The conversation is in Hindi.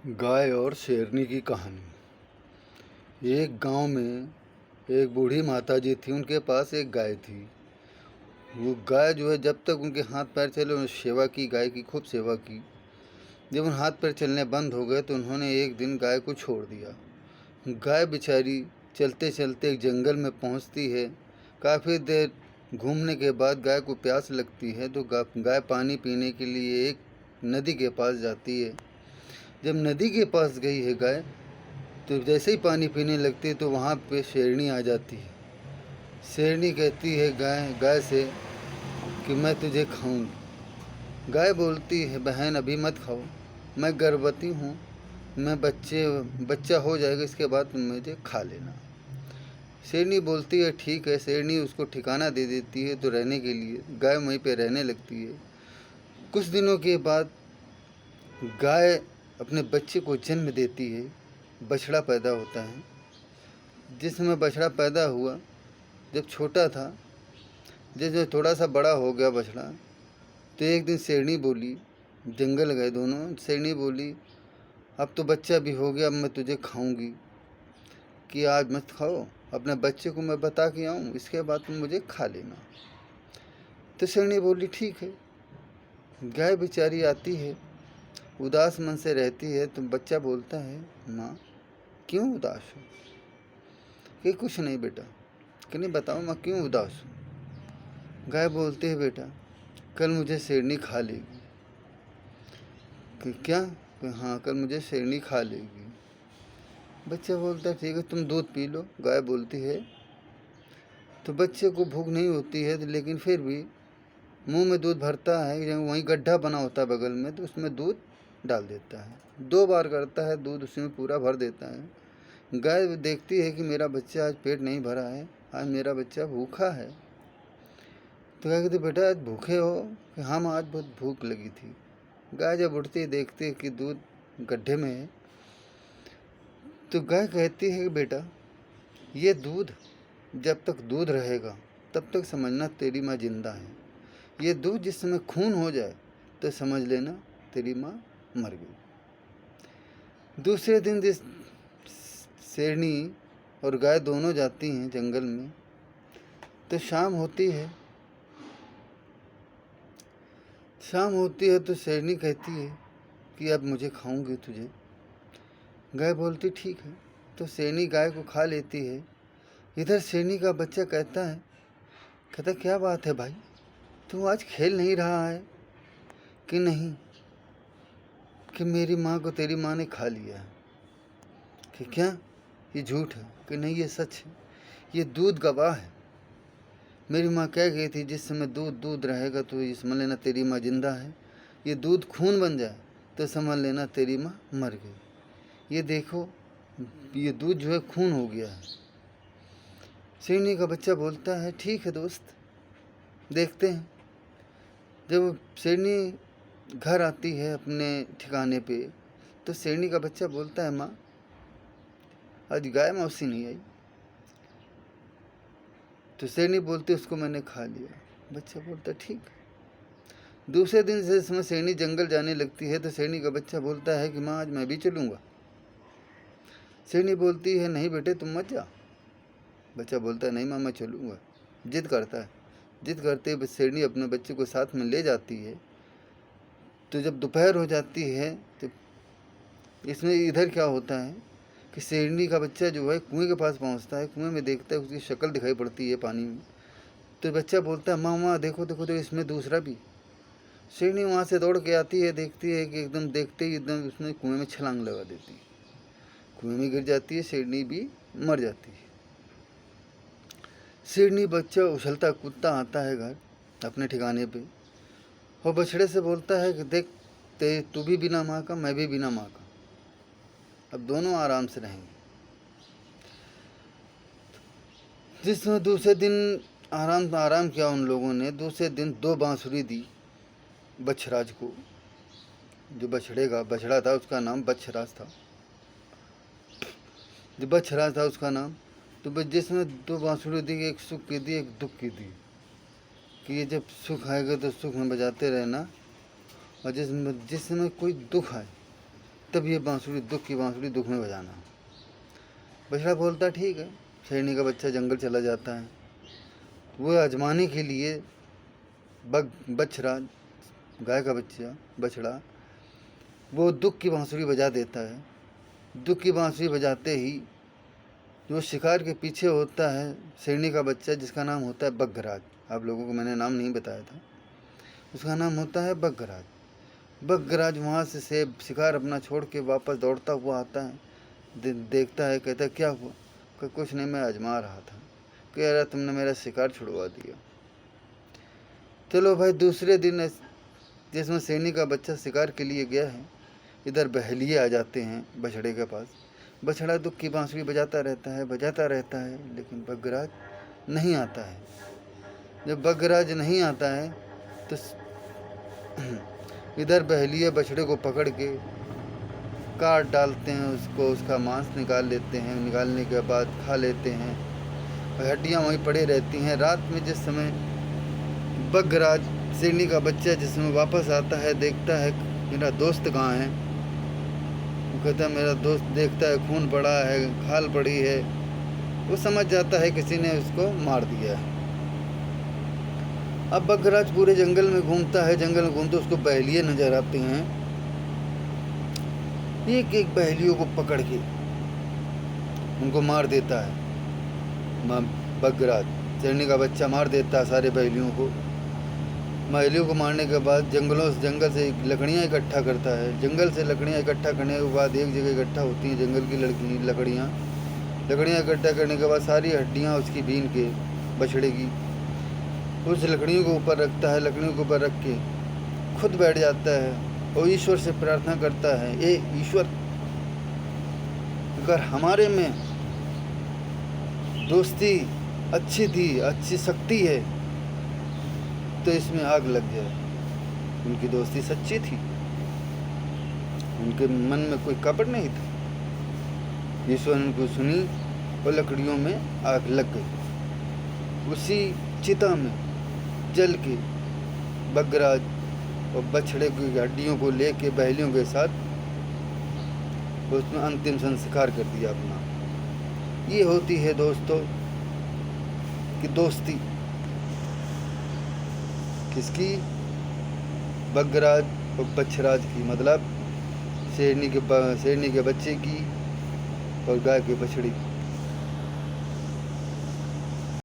गाय और शेरनी की कहानी। एक गांव में एक बूढ़ी माता जी थी। उनके पास एक गाय थी। वो गाय जो है, जब तक उनके हाथ पैर चले उन्होंने सेवा की, गाय की खूब सेवा की। जब उन हाथ पैर चलने बंद हो गए तो उन्होंने एक दिन गाय को छोड़ दिया। गाय बेचारी चलते चलते एक जंगल में पहुंचती है। काफ़ी देर घूमने के बाद गाय को प्यास लगती है तो गाय पानी पीने के लिए एक नदी के पास जाती है। जब नदी के पास गई है गाय, तो जैसे ही पानी पीने लगती है तो वहाँ पे शेरनी आ जाती है। शेरनी कहती है गाय से कि मैं तुझे खाऊंगी। गाय बोलती है, बहन अभी मत खाओ, मैं गर्भवती हूँ, मैं बच्चा हो जाएगा, इसके बाद तुम मुझे खा लेना। शेरनी बोलती है ठीक है। शेरनी उसको ठिकाना दे देती है तो रहने के लिए गाय वहीं पे रहने लगती है। कुछ दिनों के बाद गाय अपने बच्चे को जन्म देती है। बछड़ा पैदा होता है। जिस समय बछड़ा पैदा हुआ, जब छोटा था, जब थोड़ा सा बड़ा हो गया बछड़ा, तो एक दिन शेरनी बोली, जंगल गए दोनों। शेरनी बोली, अब तो बच्चा भी हो गया, अब मैं तुझे खाऊंगी, कि आज मत खाओ, अपने बच्चे को मैं बता के आऊँ, इसके बाद तुम मुझे खा लेना। तो शेरनी बोली ठीक है। गाय बेचारी आती है, उदास मन से रहती है। तो बच्चा बोलता है, माँ क्यों उदास हो? कि कुछ नहीं बेटा। कि नहीं, बताओ माँ क्यों उदास हो? गाय बोलती है, बेटा कल मुझे शेरनी खा लेगी। कि क्या? कि हाँ, कल मुझे शेरनी खा लेगी। बच्चा बोलता है ठीक है, तुम दूध पी लो। गाय बोलती है। तो बच्चे को भूख नहीं होती है, लेकिन फिर भी मुंह में दूध भरता है। वहीं गड्ढा बना होता है बगल में, तो उसमें दूध डाल देता है। 2 बार करता है, दूध उसमें पूरा भर देता है। गाय देखती है कि मेरा बच्चा आज पेट नहीं भरा है, आज मेरा बच्चा भूखा है। तो क्या कहते, बेटा आज भूखे हो? कि हाँ माँ, आज बहुत भूख लगी थी। गाय जब उठती है देखती है कि दूध गड्ढे में है। तो गाय कहती है कि बेटा ये दूध, जब तक दूध रहेगा तब तक समझना तेरी माँ जिंदा है। ये दूध जिस समय खून हो जाए तो समझ लेना तेरी माँ मर गई। दूसरे दिन जिस शेरनी और गाय दोनों जाती हैं जंगल में, तो शाम होती है। शाम होती है तो शेरनी कहती है कि अब मुझे खाऊंगी तुझे। गाय बोलती ठीक है। तो शेरनी गाय को खा लेती है। इधर शेरनी का बच्चा कहता क्या बात है भाई, तू आज खेल नहीं रहा है? कि नहीं, कि मेरी माँ को तेरी माँ ने खा लिया है। कि क्या, ये झूठ है? कि नहीं, ये सच है, ये दूध गवाह है। मेरी माँ कह गई थी जिस समय दूध दूध रहेगा तो ये समझ लेना तेरी माँ जिंदा है। ये दूध खून बन जाए तो समझ लेना तेरी माँ मर गई। ये देखो, ये दूध जो है खून हो गया है। शेरनी का बच्चा बोलता है ठीक है दोस्त, देखते हैं। जब शेरनी घर आती है अपने ठिकाने पे, तो शेरनी का बच्चा बोलता है, माँ आज गाय मौसी नहीं आई। तो शेरनी बोलती उसको मैंने खा लिया। बच्चा बोलता ठीक। दूसरे दिन से समय शेरनी जंगल जाने लगती है तो शेरनी का बच्चा बोलता है कि माँ आज मैं भी चलूँगा। शेरनी बोलती है नहीं बेटे, तुम मत जा। बच्चा बोलता है नहीं माँ, मैं चलूँगा। जिद करता है। जिद करते हुए शेरनी अपने बच्चे को साथ में ले जाती है। तो जब दोपहर हो जाती है तो इसमें इधर क्या होता है कि शेरनी का बच्चा जो है कुएं के पास पहुंचता है। कुएं में देखता है, उसकी शक्ल दिखाई पड़ती है पानी में। तो बच्चा बोलता है, माँ माँ देखो देखो देखो, इसमें दूसरा भी। शेरनी वहाँ से दौड़ के आती है, देखती है कि एकदम देखते ही एकदम उसमें कुएं में छलांग लगा देती है। कुएं में गिर जाती है, शेरनी भी मर जाती है। शेरनी बच्चा उछलता कूदता आता है घर अपने ठिकाने पे, और बछड़े से बोलता है कि देख, तू भी बिना माँ का, मैं भी बिना माँ का, अब दोनों आराम से रहेंगे। जिसमें दूसरे दिन आराम किया उन लोगों ने। दूसरे दिन 2 बांसुरी दी बछराज को। जो बछड़ा था उसका नाम बछराज था। जो बछराज था उसका नाम। तो जिसमें 2 बांसुरी दी, एक सुख की दी, एक दुख की दी, कि ये जब सुख आएगा तो सुख में बजाते रहना, और जिसमें कोई दुख आए तब ये बांसुरी, दुख की बांसुरी दुख में बजाना। बछड़ा बोलता ठीक है। शेरनी का बच्चा जंगल चला जाता है। वो आजमाने के लिए बछड़ा, गाय का बच्चा बछड़ा, वो दुख की बांसुरी बजा देता है। दुख की बांसुरी बजाते ही जो शिकार के पीछे होता है शेरनी का बच्चा, जिसका नाम होता है बगराज। आप लोगों को मैंने नाम नहीं बताया था, उसका नाम होता है बगराज। बगराज वहाँ से शिकार अपना छोड़ के वापस दौड़ता हुआ आता है। देखता है, कहता है क्या हुआ? कि कुछ नहीं, मैं आजमा रहा था। कह रहा तुमने मेरा शिकार छुड़वा दिया। चलो भाई, दूसरे दिन जिसमें शेरनी का बच्चा शिकार के लिए गया है, इधर बहेलिए आ जाते हैं बछड़े के पास। बछड़ा दुख की बांसुरी बजाता रहता है, लेकिन बगराज नहीं आता है। जब बगराज नहीं आता है तो इधर बहेलिए बछड़े को पकड़ के काट डालते हैं उसको, उसका मांस निकाल लेते हैं। निकालने के बाद खा लेते हैं, हड्डियाँ वहीं पड़ी रहती हैं। रात में जिस समय बगराज, शेरनी का बच्चा जिसमें वापस आता है, देखता है मेरा दोस्त कहाँ है। वो कहता है मेरा दोस्त, देखता है खून पड़ा है, खाल पड़ी है। वो समझ जाता है किसी ने उसको मार दिया है। अब बगराज पूरे जंगल में घूमता है। जंगल में घूमते उसको बहेलिए नजर आते हैं। एक एक बहेलियों को पकड़ के उनको मार देता है। बगराज, शेरनी का बच्चा मार देता है सारे बहेलियों को। बहेलियों को मारने के बाद जंगल से लकड़ियाँ इकट्ठा करता है। जंगल से लकड़ियाँ इकट्ठा करने के बाद एक जगह इकट्ठा होती हैं जंगल की लकड़ियाँ इकट्ठा करने के बाद सारी हड्डियाँ उसकी बीन के, बछड़े की, उस लकड़ियों को ऊपर रखता है। लकड़ियों के ऊपर रख के खुद बैठ जाता है और ईश्वर से प्रार्थना करता है, ए ईश्वर, अगर हमारे में दोस्ती अच्छी थी, अच्छी शक्ति है, तो इसमें आग लग जाए। उनकी दोस्ती सच्ची थी, उनके मन में कोई कपट नहीं था। ईश्वर ने उनको सुनी और लकड़ियों में आग लग गई। उसी चिता में जल के बगराज और बछड़े की हड्डियों को लेके बहेलियों के साथ उसमें अंतिम संस्कार कर दिया अपना। ये होती है दोस्तों कि दोस्ती किसकी? बगराज और बछराज की, मतलब शेरनी के बच्चे की और गाय के बछड़ी की।